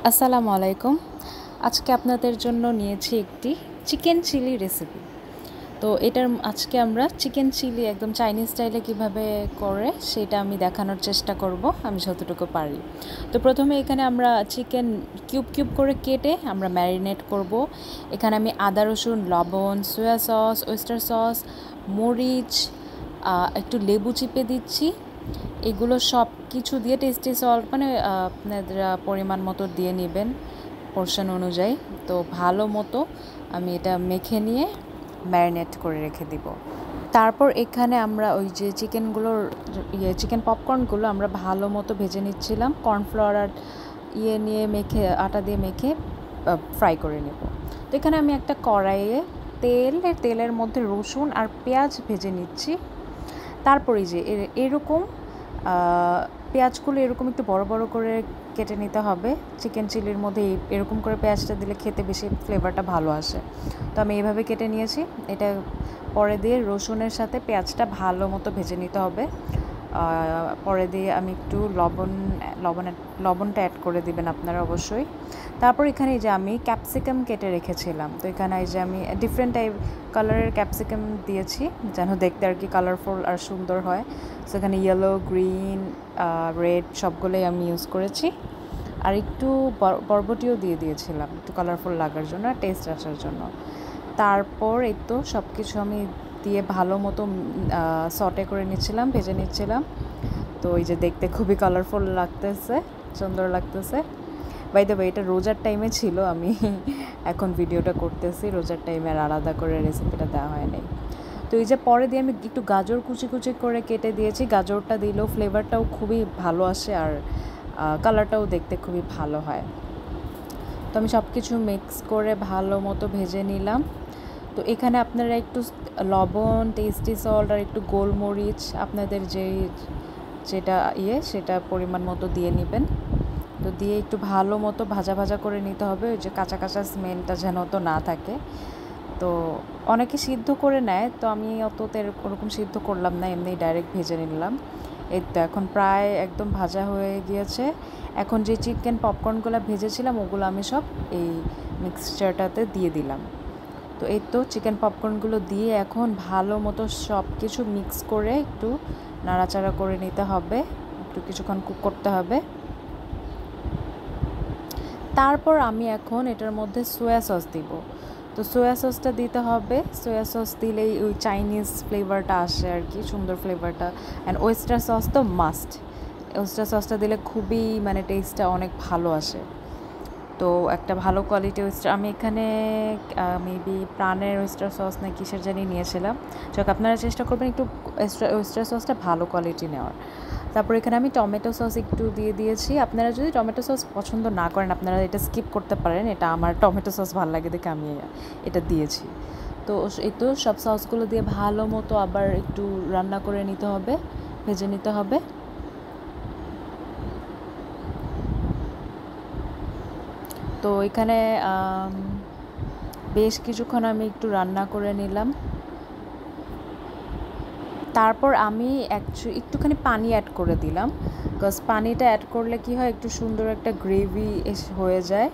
আসসালামু আলাইকুম। আজকে আপনাদের জন্য নিয়েছি একটি চিকেন চিলি রেসিপি। তো আজকে আমরা চিকেন চিলি একদম চাইনিজ স্টাইলে কিভাবে করে সেটা আমি দেখানোর চেষ্টা করব, আমি যতটুকু পারি। তো প্রথমে এখানে আমরা চিকেন কিউব কিউব করে কেটে আমরা ম্যারিনেট করব। এখানে আমি আদা রসুন, লবণ, সয়া সস, ওয়েস্টার সস, মরিচ, একটু লেবু চিপে দিচ্ছি। এগুলো সব কিছু দিয়ে টেস্টি সল্ট মানে আপনাদের পরিমাণ মতো দিয়ে নেবেন পোর্শন অনুযায়ী। তো ভালো মতো আমি এটা মেখে নিয়ে ম্যারিনেট করে রেখে দিব। তারপর এখানে আমরা ওই যে চিকেন পপকর্নগুলো আমরা ভালো মতো ভেজে নিচ্ছিলাম, কর্নফ্লাওয়ার আর নিয়ে মেখে আটা দিয়ে মেখে ফ্রাই করে নেব। তো এখানে আমি একটা কড়াইয়ে তেলের মধ্যে রসুন আর পেঁয়াজ ভেজে নিচ্ছি। তারপরে যে এরকম পেঁয়াজগুলো এরকম একটু বড় বড় করে কেটে নিতে হবে। চিকেন চিলির মধ্যে এরকম করে পেঁয়াজটা দিলে খেতে বেশি ফ্লেভারটা ভালো আসে। তো আমি এইভাবে কেটে নিয়েছি। এটা পরে দিয়ে রসুনের সাথে পেঁয়াজটা ভালো মতো ভেজে নিতে হবে। পরে দিয়ে আমি একটু লবণটা অ্যাড করে দিবেন আপনারা অবশ্যই। তারপর এখানে এই যে আমি ক্যাপসিকাম কেটে রেখেছিলাম। তো এখানে এই যে আমি ডিফারেন্ট কালারের ক্যাপসিকাম দিয়েছি যেন দেখতে আর কি কালারফুল আর সুন্দর হয়। সেখানে ইয়েলো, গ্রিন, রেড সবগুলোই আমি ইউজ করেছি। আর একটু বরবটিও দিয়ে দিয়েছিলাম একটু কালারফুল লাগার জন্য আর টেস্ট আসার জন্য। তারপর এই তো সব কিছু আমি দিয়ে ভালো মতো সটে করে নিচ্ছিলাম, ভেজে নিচ্ছিলাম। তো এই যে দেখতে খুবই কালারফুল লাগতেছে, সুন্দর লাগতেছে। বাই দ্য ওয়ে, এটা রোজার টাইমে ছিল, আমি এখন ভিডিওটা করতেছি। রোজার টাইমে আর আলাদা করে রেসিপিটা দেওয়া হয় নাই। তো এই যে পরে দিয়ে আমি একটু গাজর কুচি কুচি করে কেটে দিয়েছি। গাজরটা দিলেও ফ্লেভারটাও খুবই ভালো আসে আর কালারটাও দেখতে খুবই ভালো হয়। তো আমি সব কিছু মিক্স করে ভালো মতো ভেজে নিলাম। তো এখানে আপনারা একটু লবণ, টেস্টি সল্ট আর একটু গোলমরিচ আপনাদের যেটা সেটা পরিমাণ মতো দিয়ে নেবেন। তো দিয়ে একটু ভালো মতো ভাজা ভাজা করে নিতে হবে, ওই যে কাঁচা কাঁচা স্মেলটা যেন তো না থাকে। তো অনেকে সিদ্ধ করে নেয়, তো আমি ওরকম সিদ্ধ করলাম না, এমনি ডাইরেক্ট ভেজে নিলাম। এই তো এখন প্রায় একদম ভাজা হয়ে গিয়েছে। এখন যে চিকেন পপকর্নগুলো ভেজেছিলাম ওগুলো আমি সব এই মিক্সচারটাতে দিয়ে দিলাম। তো এই তো চিকেন পপকর্নগুলো দিয়ে এখন ভালো মতো সব কিছু মিক্স করে একটু নাড়াচাড়া করে নিতে হবে, একটু কিছুক্ষণ কুক করতে হবে। তারপর আমি এখন এটার মধ্যে সোয়া সস দিব। তো সোয়া সসটা দিতে হবে। সোয়া সস দিলেই ওই চাইনিজ ফ্লেভারটা আসে আর কি, সুন্দর ফ্লেভারটা। অ্যান্ড ওয়েস্টার সস তো মাস্ট। ওয়েস্টার সসটা দিলে খুবই মানে টেস্টটা অনেক ভালো আসে। তো একটা ভালো কোয়ালিটি আমি এখানে মেবি প্রাণের ওয়েস্টার সস না কিসের জানি নিয়েছিলাম। যাক, আপনারা চেষ্টা করবেন একটু ওয়েস্টার সসটা ভালো কোয়ালিটি নেওয়ার। তারপর এখানে আমি টমেটো সস একটু দিয়ে দিয়েছি। আপনারা যদি টমেটো সস পছন্দ না করেন আপনারা এটা স্কিপ করতে পারেন। এটা আমার টমেটো সস ভালো লাগে দেখে আমি এটা দিয়েছি। তো এই তো সব সসগুলো দিয়ে ভালো মতো আবার একটু রান্না করে নিতে হবে, ভেজে নিতে হবে। তো এখানে বেশ কিছুক্ষণ আমি একটু রান্না করে নিলাম। তারপর আমি একটুখানি পানি অ্যাড করে দিলাম, বিকজ পানিটা অ্যাড করলে কি হয় একটু সুন্দর একটা গ্রেভি হয়ে যায়।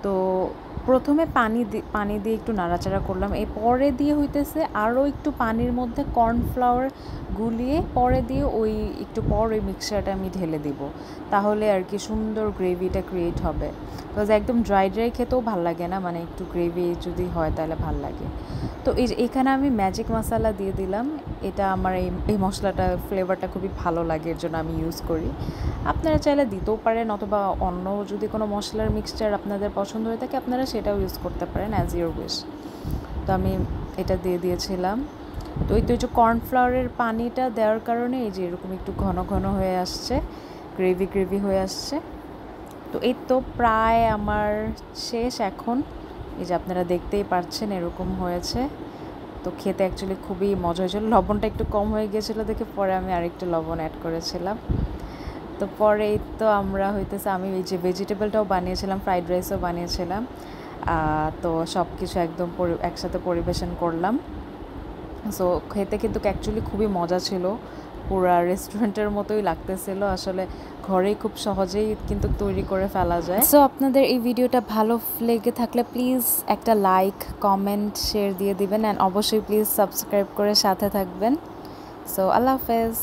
তো প্রথমে পানি দিয়ে একটু নাড়াচাড়া করলাম, পরে দিয়ে হইতেছে আরও একটু পানির মধ্যে কর্নফ্লাওয়ার গুলিয়ে পরে দিয়ে একটু পর ওই মিক্সচারটা আমি ঢেলে দিব। তাহলে আর কি সুন্দর গ্রেভিটা ক্রিয়েট হবে। বিকজ একদম ড্রাই খেতেও ভাল লাগে না, মানে একটু গ্রেভি যদি হয় তাহলে ভাল লাগে। তো এখানে আমি ম্যাজিক মশলা দিয়ে দিলাম। এটা আমার এই মশলাটা ফ্লেভারটা খুবই ভালো লাগে, এর জন্য আমি ইউজ করি। আপনারা চাইলে দিতেও পারেন, অথবা অন্য যদি কোনো মশলার মিক্সচার আপনাদের পছন্দ হয়ে থাকে আপনারা সেটাও ইউজ করতে পারেন, অ্যাজ ইউর উইশ। তো আমি এটা দিয়ে দিয়েছিলাম। তো এই যে কর্নফ্লাওয়ারের পানিটা দেওয়ার কারণে এই যে এরকম একটু ঘন ঘন হয়ে আসছে, গ্রেভি হয়ে আসছে। তো এই তো প্রায় আমার শেষ এখন। এই যে আপনারা দেখতেই পাচ্ছেন এরকম হয়েছে। তো খেতে অ্যাকচুয়ালি খুবই মজা হয়েছিল। লবণটা একটু কম হয়ে গিয়েছিলো দেখে পরে আমি আরেকটু লবণ অ্যাড করেছিলাম। তো পরে এই তো আমি এই যে ভেজিটেবলটাও বানিয়েছিলাম, ফ্রাইড রাইসও বানিয়েছিলাম। তো সব কিছু একদম একসাথে পরিবেশন করলাম। সো খেতে কিন্তু অ্যাকচুয়ালি খুবই মজা ছিল। পুরা রেস্টুরেন্টের মতোই লাগতেছিল। আসলে ঘরেই খুব সহজেই কিন্তু তৈরি করে ফেলা যায়। সো আপনাদের এই ভিডিওটা ভালো লেগে থাকলে প্লিজ একটা লাইক, কমেন্ট, শেয়ার দিয়ে দিবেন, অ্যান্ড অবশ্যই প্লিজ সাবস্ক্রাইব করে সাথে থাকবেন। সো আল্লাহ হাফেজ।